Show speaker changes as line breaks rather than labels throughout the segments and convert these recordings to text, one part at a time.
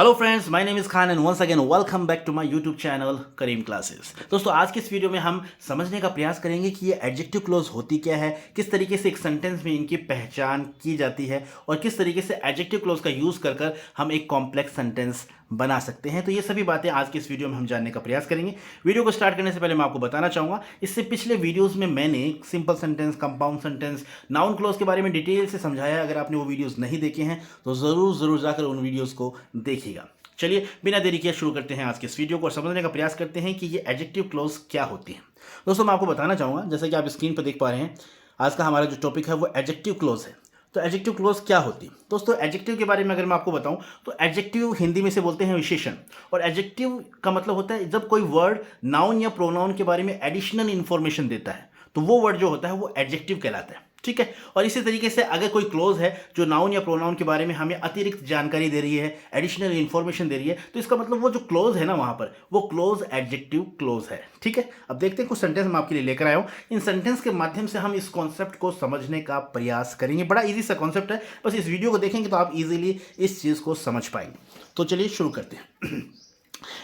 Hello friends, my name is Khan and once again welcome back to my YouTube channel Karim classes. दोस्तों, आज की इस video में हम समझने का प्रयास करेंगे कि ये एडजेक्टिव क्लोज होती क्या है, किस तरीके से एक सेंटेंस में इनकी पहचान की जाती है और किस तरीके से एडजेक्टिव क्लोज का यूज़ कर कर हम एक कॉम्प्लेक्स सेंटेंस बना सकते हैं। तो ये सभी बातें आज की इस वीडियो में हम जानने का प्रयास करेंगे। वीडियो को स्टार्ट करने से पहले मैं आपको बताना चाहूँगा, इससे पिछले वीडियोज़ में मैंने simple sentence, compound sentence, noun close के बारे में डिटेल से समझाया है। अगर आपने वो वीडियोज़ नहीं देखे हैं तो ज़रूर जाकर उन वीडियोज़ को देखिएगा। चलिए बिना देरी किए शुरू करते हैं आज के इस वीडियो को और समझने का प्रयास करते हैं कि ये एडजेक्टिव क्लोज क्या होती हैं। दोस्तों, मैं आपको बताना चाहूँगा, जैसे कि आप स्क्रीन पर देख पा रहे हैं, आज का हमारा जो टॉपिक है वो एडजेक्टिव क्लोज है। तो एडजेक्टिव क्लोज क्या होती है? दोस्तों, एडजेक्टिव के बारे में अगर मैं आपको बताऊं तो एडजेक्टिव हिंदी में से बोलते हैं विशेषण, और एडजेक्टिव का मतलब होता है जब कोई वर्ड नाउन या प्रोनाउन के बारे में एडिशनल इंफॉर्मेशन देता है तो वो वर्ड जो होता है वो एडजेक्टिव कहलाता है। ठीक है। और इसी तरीके से अगर कोई क्लोज है जो नाउन या प्रोनाउन के बारे में हमें अतिरिक्त जानकारी दे रही है, एडिशनल इंफॉर्मेशन दे रही है, तो इसका मतलब वो जो क्लोज है ना वहां पर, वो क्लोज एडजेक्टिव क्लोज है। ठीक है। अब देखते हैं कुछ सेंटेंस मैं आपके लिए लेकर आया हूं। इन सेंटेंस के माध्यम से हम इस कॉन्सेप्ट को समझने का प्रयास करेंगे। बड़ा ईजी सा कॉन्सेप्ट है, बस इस वीडियो को देखेंगे तो आप इजीली इस चीज को समझ पाएंगे। तो चलिए शुरू करते हैं।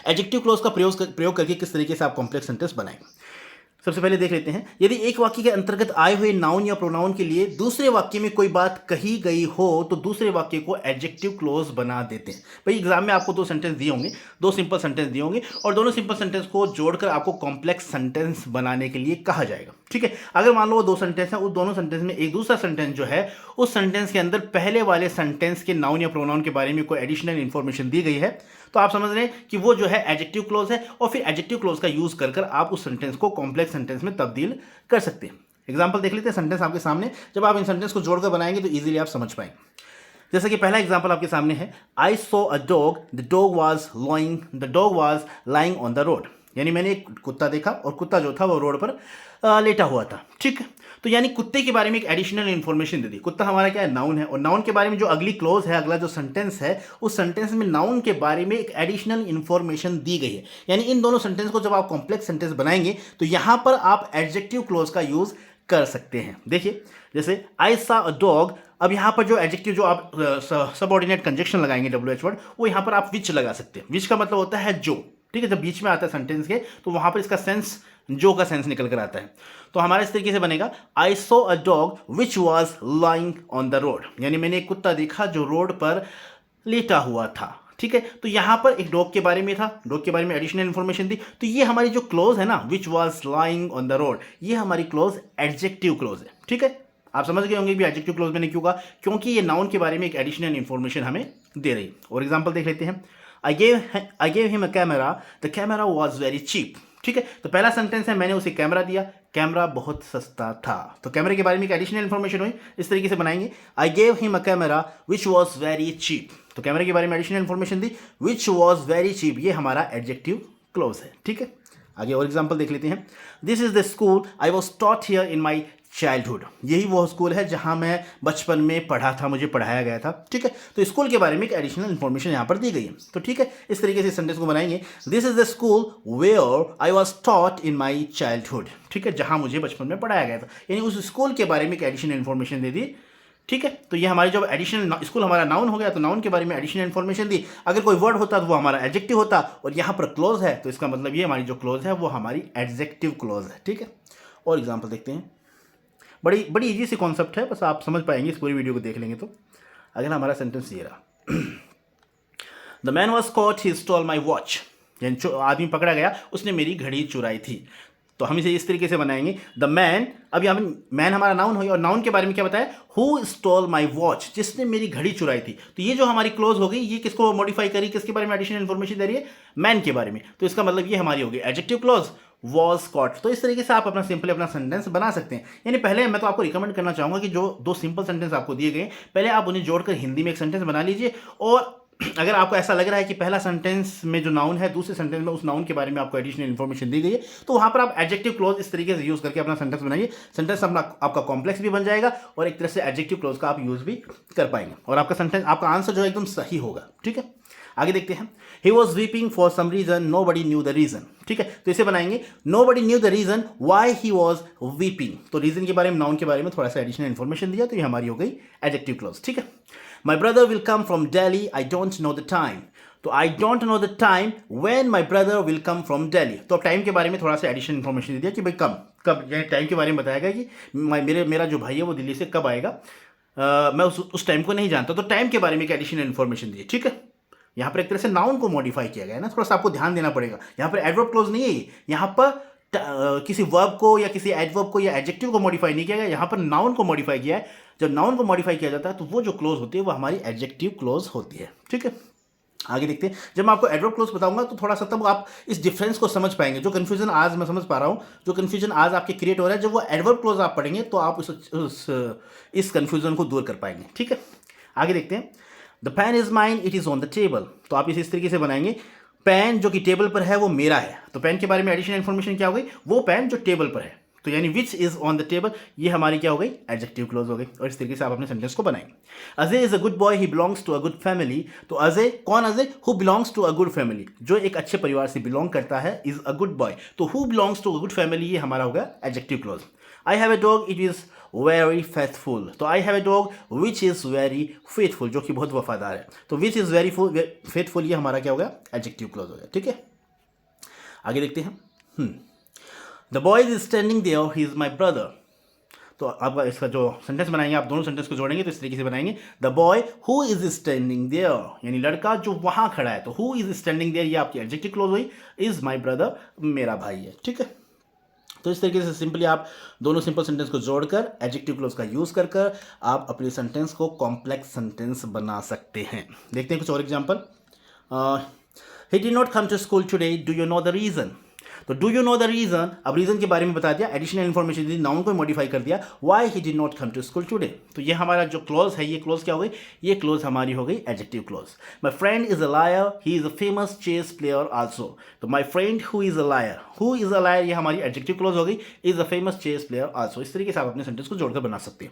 एडजेक्टिव क्लोज का प्रयोग करके किस तरीके से आप कॉम्प्लेक्स सेंटेंस बनाएंगे। सबसे पहले देख लेते हैं, यदि एक वाक्य के अंतर्गत आए हुए नाउन या प्रोनाउन के लिए दूसरे वाक्य में कोई बात कही गई हो तो दूसरे वाक्य को एडजेक्टिव क्लोज बना देते हैं। भाई एग्जाम में आपको दो सेंटेंस दिए होंगे, दो सिंपल सेंटेंस दिए होंगे और दोनों सिंपल सेंटेंस को जोड़कर आपको कॉम्प्लेक्स सेंटेंस बनाने के लिए कहा जाएगा। ठीक है। अगर मान लो वो दो सेंटेंस है, उस दोनों सेंटेंस में एक दूसरा सेंटेंस जो है उस सेंटेंस के अंदर पहले वाले सेंटेंस के नाउन या प्रोनाउन के बारे में कोई एडिशनल इंफॉर्मेशन दी गई है, तो आप समझ रहे हैं कि वो जो है एडजेक्टिव क्लोज है। और फिर एडजेक्टिव क्लोज का यूज कर आप उस सेंटेंस को कॉम्प्लेक्स सेंटेंस में तब्दील कर सकते हैं। एग्जांपल देख लेते हैं, सेंटेंस आपके सामने, जब आप इन सेंटेंस को जोड़कर बनाएंगे तो इजीली आप समझ पाएंगे। जैसे कि पहला एग्जांपल आपके सामने है, I saw a dog, the dog was lying on the road. यानी मैंने एक कुत्ता देखा और कुत्ता जो था वो रोड पर लेटा हुआ था। ठीक है। तो यानी कुत्ते के बारे में एक एडिशनल इंफॉर्मेशन दे दी। कुत्ता हमारा क्या है? नाउन है। और नाउन के बारे में जो अगली क्लोज है, अगला जो सेंटेंस है, उस सेंटेंस में नाउन के बारे में एक एडिशनल इंफॉर्मेशन दी गई है। यानी इन दोनों सेंटेंस को जब आप कॉम्प्लेक्स सेंटेंस बनाएंगे तो यहां पर आप एडजेक्टिव क्लोज का यूज कर सकते हैं। देखिए, जैसे आई सा अ डॉग, अब यहां पर जो एडजेक्टिव जो आप सबऑर्डिनेट कंजक्शन लगाएंगे WH वर्ड, वो यहां पर आप विच लगा सकते हैं। विच का मतलब होता है जो। ठीक है। जब बीच में आता है सेंटेंस के तो वहां पर इसका सेंस, जो का सेंस निकल कर आता है। तो हमारा इस तरीके से बनेगा, I saw a dog which was lying on the road. यानी मैंने एक कुत्ता देखा जो रोड पर लेटा हुआ था। ठीक है। तो यहां पर एक डॉग के बारे में था, डॉग के बारे में एडिशनल इंफॉर्मेशन दी। तो ये हमारी जो क्लोज है ना, which was lying on the road, ये हमारी क्लोज एडजेक्टिव क्लोज है। ठीक है। आप समझ गए होंगे भी एडजेक्टिव क्लोज मैंने क्यों कहा, क्योंकि ये नाउन के बारे में एक एडिशनल इंफॉर्मेशन हमें दे रही। और एग्जाम्पल देख लेते हैं, I gave him a camera, the camera was very cheap. ठीक है। तो पहला सेंटेंस है, मैंने उसे कैमरा दिया, कैमरा बहुत सस्ता था। तो कैमरे के बारे में एक एडिशनल इंफॉर्मेशन हुई। इस तरीके से बनाएंगे, I gave him a camera which was very cheap. तो कैमरे के बारे में एडिशनल इंफॉर्मेशन दी, विच वॉज वेरी चीप, ये हमारा एडजेक्टिव क्लोज है। ठीक है। आगे और एग्जाम्पल देख लेते हैं, this is the school I was taught here in my childhood. यही वो स्कूल है जहां मैं बचपन में पढ़ा था, मुझे पढ़ाया गया था। ठीक है। तो स्कूल के बारे में एक एडिशनल इंफॉर्मेशन यहां पर दी गई है। तो ठीक है, इस तरीके से सेंटेंस को बनाएंगे, this is the school where I was taught in my childhood. ठीक है। जहां मुझे बचपन में पढ़ाया गया था, यानी उस स्कूल के बारे में एक एडिशनल इंफॉर्मेशन दे दी। ठीक है। तो ये हमारी जो एडिशनल, स्कूल हमारा नाउन हो गया तो नाउन के बारे में एडिशनल इंफॉर्मेशन दी। अगर कोई वर्ड होता तो वो हमारा एडजेक्टिव होता, और यहां पर क्लोज है तो इसका मतलब ये हमारी जो क्लोज है वो हमारी एडजेक्टिव क्लोज है। ठीक है। और एग्जाम्पल देखते हैं, बड़ी इजी सी कॉन्सेप्ट है, बस आप समझ पाएंगे इस पूरी वीडियो को देख लेंगे तो। अगर हमारा सेंटेंस ये रहा, the man was caught he stall my watch. यानी आदमी पकड़ा गया, उसने मेरी घड़ी चुराई थी। तो हम इसे इस तरीके से बनाएंगे, द मैन, अब यहाँ मैन हमारा नाउन हो गया और नाउन के बारे में क्या बताया, हु स्टॉल माई वॉच, जिसने मेरी घड़ी चुराई थी। तो ये जो हमारी क्लोज हो गई, ये किसको मॉडिफाई करी, किसके बारे में एडिशनल इंफॉर्मेशन दे रही है, मैन के बारे में। तो इसका मतलब ये हमारी होगी एडजेक्टिव क्लोज वॉज कॉट। तो इस तरीके से आप अपना सिंपली अपना सेंटेंस बना सकते हैं। यानी पहले मैं तो आपको रिकमेंड करना चाहूंगा कि जो दो सिंपल सेंटेंस आपको दिए गए, पहले आप उन्हें जोड़कर हिंदी में एक सेंटेंस बना लीजिए। और अगर आपको ऐसा लग रहा है कि पहला सेंटेंस में जो नाउन है, दूसरे सेंटेंस में उस नाउन के बारे में आपको एडिशनल इंफॉर्मेशन दी गई है, तो वहां पर आप एडजेक्टिव क्लोज इस तरीके से यूज करके अपना सेंटेंस बनाइए। सेंटेंस आपका कॉम्प्लेक्स भी बन जाएगा और एक तरह से एडजेक्टिव क्लोज का आप यूज भी कर पाएंगे और आपका सेंटेंस, आपका आंसर जो है एकदम सही होगा। ठीक है। आगे देखते हैं, he was weeping for some reason nobody knew the reason. ठीक है। तो इसे बनाएंगे, nobody knew the reason why he was weeping. तो रीजन के बारे में, नाउन के बारे में थोड़ा सा एडिशनल इंफॉर्मेशन दिया, तो ये हमारी हो गई एडजेक्टिव क्लोज। ठीक है। My brother will come from Delhi, I don't know the time. तो I don't know the time when my brother will come from Delhi. तो अब टाइम के बारे में थोड़ा सा एडिशनल इन्फॉर्मेशन दे दिया कि भाई कब यानी टाइम के बारे में बताया गया कि मेरा जो भाई है वो दिल्ली से कब आएगा। मैं उस टाइम को नहीं जानता, तो टाइम के बारे में एक एडिशनल इन्फॉर्मेशन दी, ठीक है। यहाँ पर एक तरह से नाउन को मॉडिफाई किया गया है ना, थोड़ा सा आपको ध्यान देना पड़ेगा। यहाँ पर एडवर्ब क्लोज नहीं है ये, यहाँ पर किसी वर्ब को या किसी एडवर्ब को या एडजेक्टिव को मॉडिफाई नहीं किया गया, यहाँ पर नाउन को मॉडिफाई किया है। जब नाउन को मॉडिफाई किया जाता है तो वो जो क्लोज होती है वो हमारी एडजेक्टिव क्लोज होती है, ठीक है। आगे देखते हैं। जब मैं आपको एडवर्ब क्लोज बताऊंगा तो थोड़ा सा तब आप इस डिफरेंस को समझ पाएंगे। जो कन्फ्यूजन आज मैं समझ पा रहा हूँ, जो कन्फ्यूजन आज आपके क्रिएट हो रहा है, जब वो एडवर्ब क्लोज आप पढ़ेंगे तो आप इस कन्फ्यूजन को दूर कर पाएंगे, ठीक है। आगे देखते हैं। The pen is mine, it is on the table. तो आप इस तरीके से बनाएंगे, पेन जो कि टेबल पर है वो मेरा है। तो पेन के बारे में एडिशनल इन्फॉर्मेशन क्या हो गई, वो पेन जो टेबल पर है, तो यानी which is on the table, ये हमारी क्या हो गई, एडजेक्टिव क्लोज हो गई। और इस तरीके से आप अपने सेंटेंस को बनाएंगे। Ajay is a good boy, he belongs to a good family. तो अजय कौन, Ajay who belongs to a good family, जो एक अच्छे परिवार से बिलोंग करता है, इज अ गुड बॉय। तो who belongs to a good family ये हमारा होगा adjective clause. I have a dog, it is very faithful. तो I have a dog which is very faithful, जो कि बहुत वफादार है। तो विच इज़ वेरी फेथफुल ये हमारा क्या होगा, एडजेक्टिव क्लोज हो गया, ठीक है। आगे देखते हैं। The boy is standing there, he is my brother. तो आप इसका जो सेंटेंस बनाएंगे, आप दोनों सेंटेंस को जोड़ेंगे तो इस तरीके से बनाएंगे, the boy who is standing there, यानी लड़का जो वहां खड़ा है। तो हु इज स्टैंडिंग देयर ये आपकी एडजेक्टिव क्लोज हुई, इज माई ब्रदर मेरा भाई है, ठीक है। तो इस तरीके से सिंपली आप दोनों सिंपल सेंटेंस को जोड़कर एडजेक्टिव क्लोज का यूज कर आप अपने सेंटेंस को कॉम्प्लेक्स सेंटेंस बना सकते हैं। देखते हैं कुछ और example. He did not come to school today, do you know the reason. तो do you know the reason, अब रीजन के बारे में बता दिया, एडिशनल इन्फॉर्मेशन दी, नाउन को मॉडिफाई कर दिया, why he did not come to school today. तो ये हमारा जो क्लोज है, ये क्लोज क्या हो गई, ये क्लोज हमारी हो गई adjective clause. My friend is a liar, he is a famous chess player also. तो my friend who is a liar, who is a liar ये हमारी एडजेक्टिव क्लोज हो गई, is a famous chess player also. इस तरीके से आप अपने सेंटेंस को जोड़कर बना सकते हैं।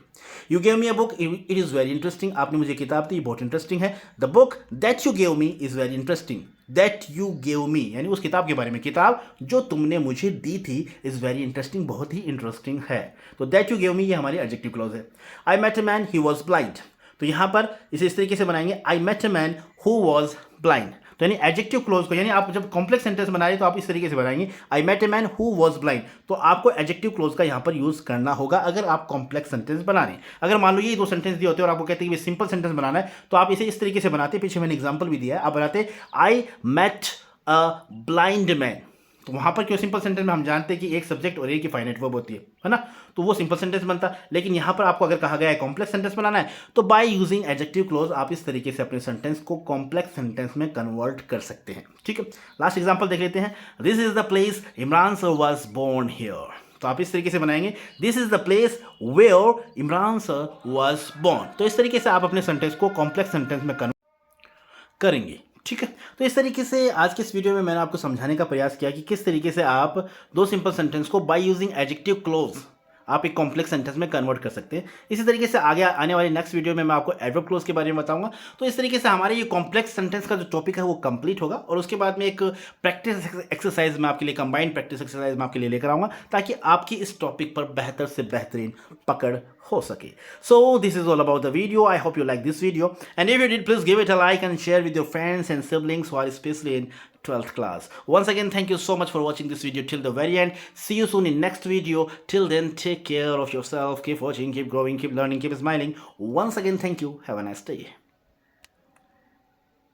You gave me a book, it is very interesting. आपने मुझे किताब दी, बहुत इंटरेस्टिंग है। The book that you gave me is very interesting. That you gave me यानी उस किताब के बारे में, किताब जो तुमने मुझे दी थी, इज वेरी इंटरेस्टिंग, बहुत ही इंटरेस्टिंग है। तो दैट यू गेव मी ये हमारी एडजेक्टिव क्लोज है। I met a man, he was blind. तो यहां पर इसे इस तरीके से बनाएंगे, I met a man who was blind. तो यानी एडजेक्टिव क्लोज को, यानी आप जब कॉम्प्लेक्स सेंटेंस बना रहे तो आप इस तरीके से बनाएंगे, I met a man who was blind. तो आपको एडजेक्टिव क्लोज का यहाँ पर यूज करना होगा अगर आप कॉम्प्लेक्स सेंटेंस बना रहे हैं। अगर मान लो ये दो सेंटेंस दिए होते हैं और आपको कहते हैं कि सिंपल सेंटेंस बनाना है, तो आप इसे इस तरीके से बनाते, पीछे मैंने एग्जाम्पल भी दिया है, आप बनाते I met a blind man. तो वहां पर क्यों सिंपल सेंटेंस में हम जानते हैं कि एक सब्जेक्ट और एक ही फाइनाइट वर्ब होती है ना, तो वो सिंपल सेंटेंस बनता। लेकिन यहां पर आपको अगर कहा गया है कॉम्प्लेक्स सेंटेंस बनाना है, तो बाय यूजिंग एडजेक्टिव क्लोज आप इस तरीके से अपने सेंटेंस को कॉम्प्लेक्स सेंटेंस में कन्वर्ट कर सकते हैं, ठीक है। लास्ट एग्जांपल देख लेते हैं। This is the place Imran sir was born here. तो आप इस तरीके से बनाएंगे, this is the place where Imran sir was born. तो इस तरीके से आप अपने सेंटेंस को कॉम्प्लेक्स सेंटेंस में कन्वर्ट करेंगे, ठीक है। तो इस तरीके से आज के इस वीडियो में मैंने आपको समझाने का प्रयास किया कि किस तरीके से आप दो सिंपल सेंटेंस को बाय यूजिंग एडजेक्टिव क्लोज आप एक कॉम्प्लेक्स सेंटेंस में कन्वर्ट कर सकते हैं। इसी तरीके से आगे आने वाले नेक्स्ट वीडियो में मैं आपको एडवर्ब क्लोज के बारे में बताऊंगा। तो इस तरीके से हमारे ये कॉम्प्लेक्स सेंटेंस का जो टॉपिक है वो कंप्लीट होगा, और उसके बाद में एक प्रैक्टिस एक्सरसाइज में आपके लिए, कंबाइंड प्रैक्टिस एक्सरसाइज में आपके लिए लेकर आऊंगा, ताकि आपकी इस टॉपिक पर बेहतर से बेहतरीन पकड़ हो सके। So this is all about the video. I hope you like this video, and if you did, please give it a like and share with your friends and siblings who are especially in 12th class. Once again, thank you so much for watching this video till the very end. See you soon in next video. Till then, take care of yourself. Keep watching, keep growing, keep learning, keep smiling. Once again, thank you. Have a nice day.